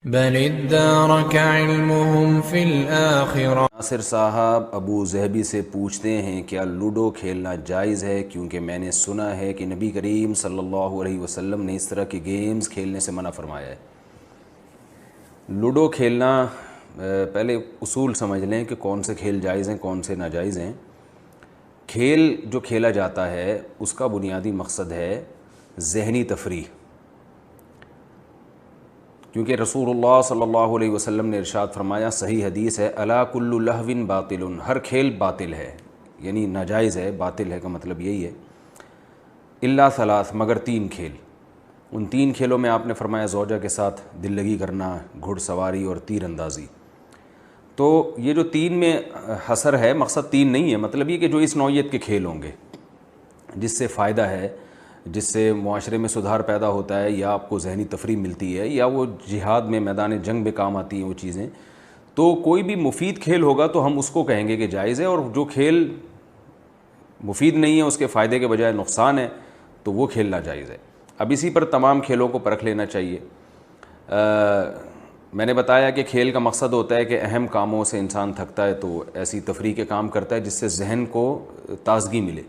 بل ادارك علمهم في الآخرة۔ ناصر صاحب ابو ظہبی سے پوچھتے ہیں کیا لوڈو کھیلنا جائز ہے، کیونکہ میں نے سنا ہے کہ نبی کریم صلی اللہ علیہ وسلم نے اس طرح کے گیمز کھیلنے سے منع فرمایا ہے۔ لوڈو کھیلنا، پہلے اصول سمجھ لیں کہ کون سے کھیل جائز ہیں کون سے ناجائز ہیں۔ کھیل جو کھیلا جاتا ہے اس کا بنیادی مقصد ہے ذہنی تفریح، کیونکہ رسول اللہ صلی اللہ علیہ وسلم نے ارشاد فرمایا، صحیح حدیث ہے، الا کل لہو باطل، ہر کھیل باطل ہے، یعنی ناجائز ہے، باطل ہے کا مطلب یہی ہے، الا ثلاث، مگر تین کھیل۔ ان تین کھیلوں میں آپ نے فرمایا زوجہ کے ساتھ دل لگی کرنا، گھڑ سواری اور تیر اندازی۔ تو یہ جو تین میں حصر ہے، مقصد تین نہیں ہے، مطلب یہ کہ جو اس نوعیت کے کھیل ہوں گے جس سے فائدہ ہے، جس سے معاشرے میں سدھار پیدا ہوتا ہے، یا آپ کو ذہنی تفریح ملتی ہے، یا وہ جہاد میں میدان جنگ میں کام آتی ہیں وہ چیزیں، تو کوئی بھی مفید کھیل ہوگا تو ہم اس کو کہیں گے کہ جائز ہے، اور جو کھیل مفید نہیں ہے، اس کے فائدے کے بجائے نقصان ہے، تو وہ کھیلنا جائز ہے۔ اب اسی پر تمام کھیلوں کو پرکھ لینا چاہیے۔ میں نے بتایا کہ کھیل کا مقصد ہوتا ہے کہ اہم کاموں سے انسان تھکتا ہے تو ایسی تفریح کے کام کرتا ہے جس سے ذہن کو تازگی ملے۔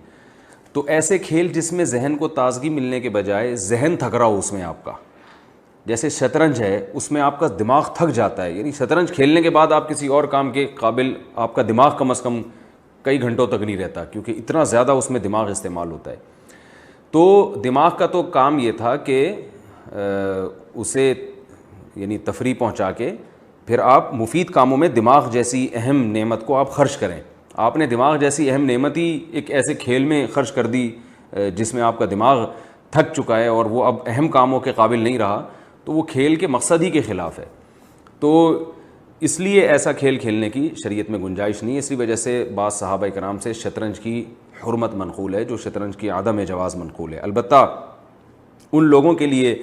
تو ایسے کھیل جس میں ذہن کو تازگی ملنے کے بجائے ذہن تھک رہا ہو اس میں آپ کا، جیسے شطرنج ہے، اس میں آپ کا دماغ تھک جاتا ہے، یعنی شطرنج کھیلنے کے بعد آپ کسی اور کام کے قابل آپ کا دماغ کم از کم کئی گھنٹوں تک نہیں رہتا، کیونکہ اتنا زیادہ اس میں دماغ استعمال ہوتا ہے۔ تو دماغ کا تو کام یہ تھا کہ اسے یعنی تفریح پہنچا کے پھر آپ مفید کاموں میں دماغ جیسی اہم نعمت کو آپ خرچ کریں۔ آپ نے دماغ جیسی اہم نعمت ہی ایک ایسے کھیل میں خرچ کر دی جس میں آپ کا دماغ تھک چکا ہے اور وہ اب اہم کاموں کے قابل نہیں رہا، تو وہ کھیل کے مقصد ہی کے خلاف ہے۔ تو اس لیے ایسا کھیل کھیلنے کی شریعت میں گنجائش نہیں ہے۔ اسی وجہ سے بعض صحابہ کرام سے شطرنج کی حرمت منقول ہے، جو شطرنج کی عدم جواز منقول ہے۔ البتہ ان لوگوں کے لیے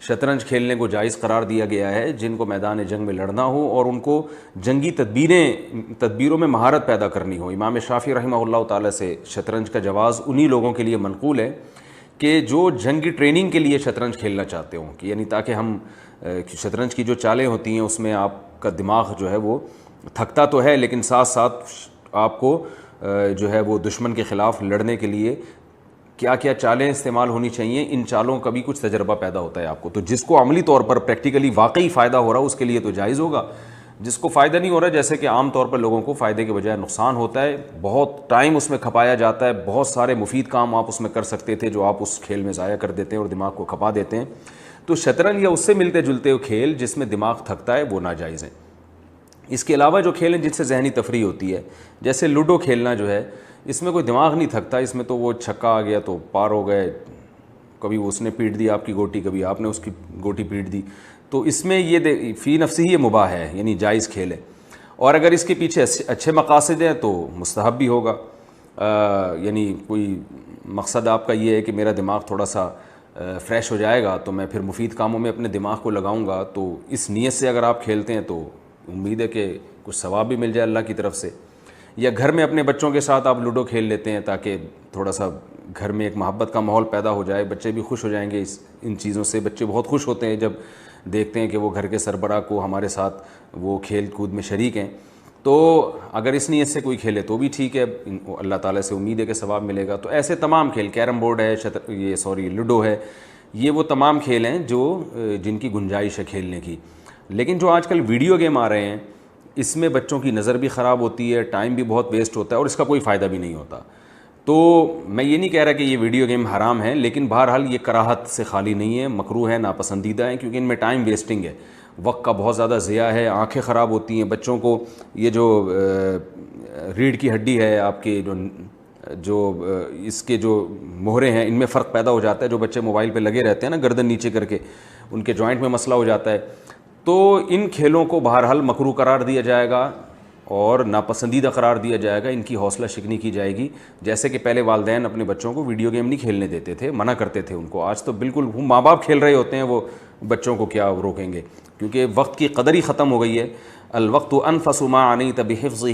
شطرنج کھیلنے کو جائز قرار دیا گیا ہے جن کو میدان جنگ میں لڑنا ہو اور ان کو جنگی تدبیروں میں مہارت پیدا کرنی ہو۔ امام شافعی رحمہ اللہ تعالیٰ سے شطرنج کا جواز انہی لوگوں کے لیے منقول ہے کہ جو جنگی ٹریننگ کے لیے شطرنج کھیلنا چاہتے ہوں، کہ یعنی تاکہ ہم شطرنج کی جو چالیں ہوتی ہیں اس میں آپ کا دماغ جو ہے وہ تھکتا تو ہے، لیکن ساتھ ساتھ آپ کو جو ہے وہ دشمن کے خلاف لڑنے کے لیے کیا کیا چالیں استعمال ہونی چاہیے، ان چالوں کا بھی کچھ تجربہ پیدا ہوتا ہے آپ کو۔ تو جس کو عملی طور پر پریکٹیکلی واقعی فائدہ ہو رہا ہے اس کے لیے تو جائز ہوگا، جس کو فائدہ نہیں ہو رہا، جیسے کہ عام طور پر لوگوں کو فائدے کے بجائے نقصان ہوتا ہے، بہت ٹائم اس میں کھپایا جاتا ہے، بہت سارے مفید کام آپ اس میں کر سکتے تھے جو آپ اس کھیل میں ضائع کر دیتے ہیں اور دماغ کو کھپا دیتے ہیں۔ تو شطرنج یا اس سے ملتے جلتے ہوئے کھیل جس میں دماغ تھکتا ہے وہ ناجائز ہیں۔ اس کے علاوہ جو کھیل ہیں جن سے ذہنی تفریح ہوتی ہے، جیسے لوڈو کھیلنا جو ہے، اس میں کوئی دماغ نہیں تھکتا، اس میں تو وہ چھکا آ گیا تو پار ہو گئے، کبھی اس نے پیٹ دی آپ کی گوٹی، کبھی آپ نے اس کی گوٹی پیٹ دی، تو اس میں یہ فی نفسی ہی یہ مباح ہے، یعنی جائز کھیل ہے۔ اور اگر اس کے پیچھے اچھے مقاصد ہیں تو مستحب بھی ہوگا، یعنی کوئی مقصد آپ کا یہ ہے کہ میرا دماغ تھوڑا سا فریش ہو جائے گا تو میں پھر مفید کاموں میں اپنے دماغ کو لگاؤں گا، تو اس نیت سے اگر آپ کھیلتے ہیں تو امید ہے کہ کچھ ثواب بھی مل جائے اللہ کی طرف سے۔ یا گھر میں اپنے بچوں کے ساتھ آپ لوڈو کھیل لیتے ہیں تاکہ تھوڑا سا گھر میں ایک محبت کا ماحول پیدا ہو جائے، بچے بھی خوش ہو جائیں گے ان چیزوں سے۔ بچے بہت خوش ہوتے ہیں جب دیکھتے ہیں کہ وہ گھر کے سربراہ کو ہمارے ساتھ وہ کھیل کود میں شریک ہیں۔ تو اگر اس نیت سے کوئی کھیلے تو بھی ٹھیک ہے، اللہ تعالیٰ سے امید ہے کہ ثواب ملے گا۔ تو ایسے تمام کھیل، کیرم بورڈ ہے، لوڈو ہے، یہ وہ تمام کھیل ہیں جن کی گنجائش ہے کھیلنے کی۔ لیکن جو آج کل ویڈیو گیم آ رہے ہیں، اس میں بچوں کی نظر بھی خراب ہوتی ہے، ٹائم بھی بہت ویسٹ ہوتا ہے اور اس کا کوئی فائدہ بھی نہیں ہوتا۔ تو میں یہ نہیں کہہ رہا کہ یہ ویڈیو گیم حرام ہیں، لیکن بہرحال یہ کراہت سے خالی نہیں ہے، مکروہ ہے، ناپسندیدہ ہیں، کیونکہ ان میں ٹائم ویسٹنگ ہے، وقت کا بہت زیادہ ضیاع ہے، آنکھیں خراب ہوتی ہیں بچوں کو۔ یہ جو ریڑھ کی ہڈی ہے آپ کے، جو اس کے جو مہرے ہیں، ان میں فرق پیدا ہو جاتا ہے۔ جو بچے موبائل پہ لگے رہتے ہیں نا گردن نیچے کر کے، ان کے جوائنٹ میں مسئلہ ہو جاتا ہے۔ تو ان کھیلوں کو بہرحال مکروہ قرار دیا جائے گا اور ناپسندیدہ قرار دیا جائے گا، ان کی حوصلہ شکنی کی جائے گی۔ جیسے کہ پہلے والدین اپنے بچوں کو ویڈیو گیم نہیں کھیلنے دیتے تھے، منع کرتے تھے ان کو، آج تو بالکل ماں باپ کھیل رہے ہوتے ہیں، وہ بچوں کو کیا روکیں گے، کیونکہ وقت کی قدر ہی ختم ہو گئی ہے۔ الوقت انفس ما عنیت بحفظہ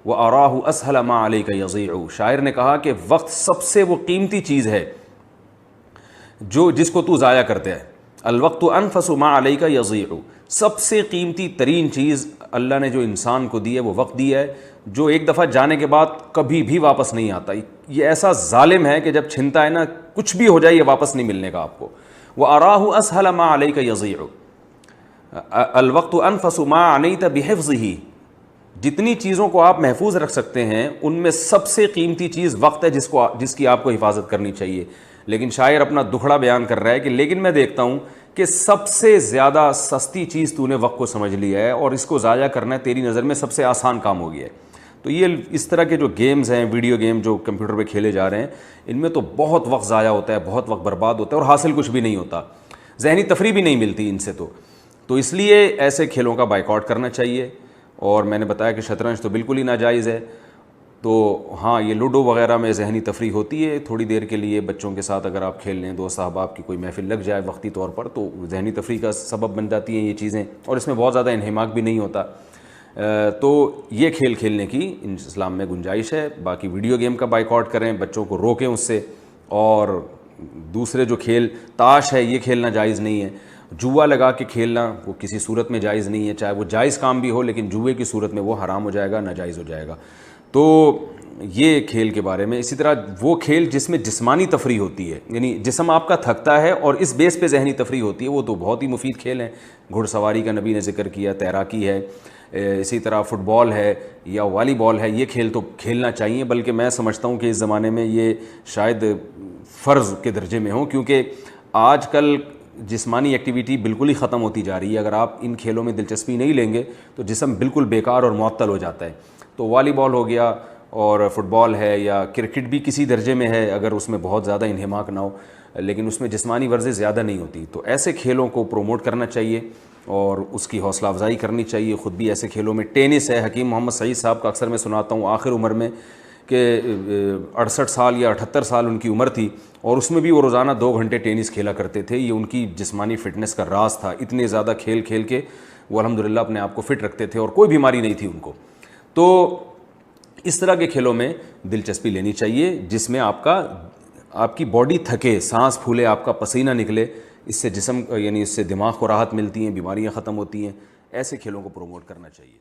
واراہ اسہل ما علیک یضیع۔ شاعر نے کہا کہ وقت سب سے وہ قیمتی چیز ہے جس کو تو ضائع کرتے ہے، الوقت انفس ما علیک یضیع، سب سے قیمتی ترین چیز اللہ نے جو انسان کو دی ہے وہ وقت دیا ہے، جو ایک دفعہ جانے کے بعد کبھی بھی واپس نہیں آتا. یہ ایسا ظالم ہے کہ جب چھنتا ہے نا کچھ بھی ہو جائے یہ واپس نہیں ملنے کا آپ کو. وَأَرَاهُ أَسْهَلَ مَا عَلَيْكَ يَضِيعُ، الوقت انفس ما عنیت بحفظہ، جتنی چیزوں کو آپ محفوظ رکھ سکتے ہیں ان میں سب سے قیمتی چیز وقت ہے جس کی آپ کو حفاظت کرنی چاہیے. لیکن شاعر اپنا دکھڑا بیان کر رہا ہے کہ لیکن میں دیکھتا ہوں کہ سب سے زیادہ سستی چیز تو نے وقت کو سمجھ لیا ہے اور اس کو ضائع کرنا ہے تیری نظر میں سب سے آسان کام ہو گیا ہے. تو یہ اس طرح کے جو گیمز ہیں، ویڈیو گیم جو کمپیوٹر پہ کھیلے جا رہے ہیں، ان میں تو بہت وقت ضائع ہوتا ہے، بہت وقت برباد ہوتا ہے اور حاصل کچھ بھی نہیں ہوتا، ذہنی تفریح بھی نہیں ملتی ان سے. تو اس لیے ایسے کھیلوں کا بائیکاٹ کرنا چاہیے. اور میں نے بتایا کہ شطرنج تو بالکل ہی ناجائز ہے. تو ہاں یہ لوڈو وغیرہ میں ذہنی تفریح ہوتی ہے تھوڑی دیر کے لیے بچوں کے ساتھ، اگر آپ کھیل لیں، دوست احباب کی کوئی محفل لگ جائے وقتی طور پر تو ذہنی تفریح کا سبب بن جاتی ہیں یہ چیزیں، اور اس میں بہت زیادہ انہماک بھی نہیں ہوتا. تو یہ کھیل کھیلنے کی اسلام میں گنجائش ہے. باقی ویڈیو گیم کا بائیکاٹ کریں، بچوں کو روکیں اس سے. اور دوسرے جو کھیل تاش ہے یہ کھیلنا جائز نہیں ہے. جوا لگا کے کھیلنا وہ کسی صورت میں جائز نہیں ہے، چاہے وہ جائز کام بھی ہو لیکن جوئے کی صورت میں وہ حرام ہو جائے گا، ناجائز ہو جائے گا. تو یہ کھیل کے بارے میں. اسی طرح وہ کھیل جس میں جسمانی تفریح ہوتی ہے، یعنی جسم آپ کا تھکتا ہے اور اس بیس پہ ذہنی تفریح ہوتی ہے، وہ تو بہت ہی مفید کھیل ہیں. گھڑ سواری کا نبی نے ذکر کیا، تیراکی ہے، اسی طرح فٹ بال ہے یا والی بال ہے. یہ کھیل تو کھیلنا چاہیے، بلکہ میں سمجھتا ہوں کہ اس زمانے میں یہ شاید فرض کے درجے میں ہوں، کیونکہ آج کل جسمانی ایکٹیویٹی بالکل ہی ختم ہوتی جا رہی ہے. اگر آپ ان کھیلوں میں دلچسپی نہیں لیں گے تو جسم بالکل بیکار اور معطل ہو جاتا ہے. تو والی بال ہو گیا اور فٹ بال ہے، یا کرکٹ بھی کسی درجے میں ہے اگر اس میں بہت زیادہ انہماک نہ ہو، لیکن اس میں جسمانی ورزش زیادہ نہیں ہوتی. تو ایسے کھیلوں کو پروموٹ کرنا چاہیے اور اس کی حوصلہ افزائی کرنی چاہیے. خود بھی ایسے کھیلوں میں ٹینس ہے، حکیم محمد سعید صاحب کا اکثر میں سناتا ہوں، آخر عمر میں کہ 68 سال یا 78 سال ان کی عمر تھی، اور اس میں بھی وہ روزانہ 2 گھنٹے ٹینس کھیلا کرتے تھے. یہ ان کی جسمانی فٹنس کا راز تھا. اتنے زیادہ کھیل کھیل کے وہ الحمدللہ اپنے آپ کو فٹ رکھتے تھے اور کوئی بیماری نہیں تھی ان کو. تو اس طرح کے کھیلوں میں دلچسپی لینی چاہیے جس میں آپ کی باڈی تھکے، سانس پھولے، آپ کا پسینہ نکلے. اس سے جسم یعنی اس سے دماغ کو راحت ملتی ہیں، بیماریاں ختم ہوتی ہیں. ایسے کھیلوں کو پروموٹ کرنا چاہیے.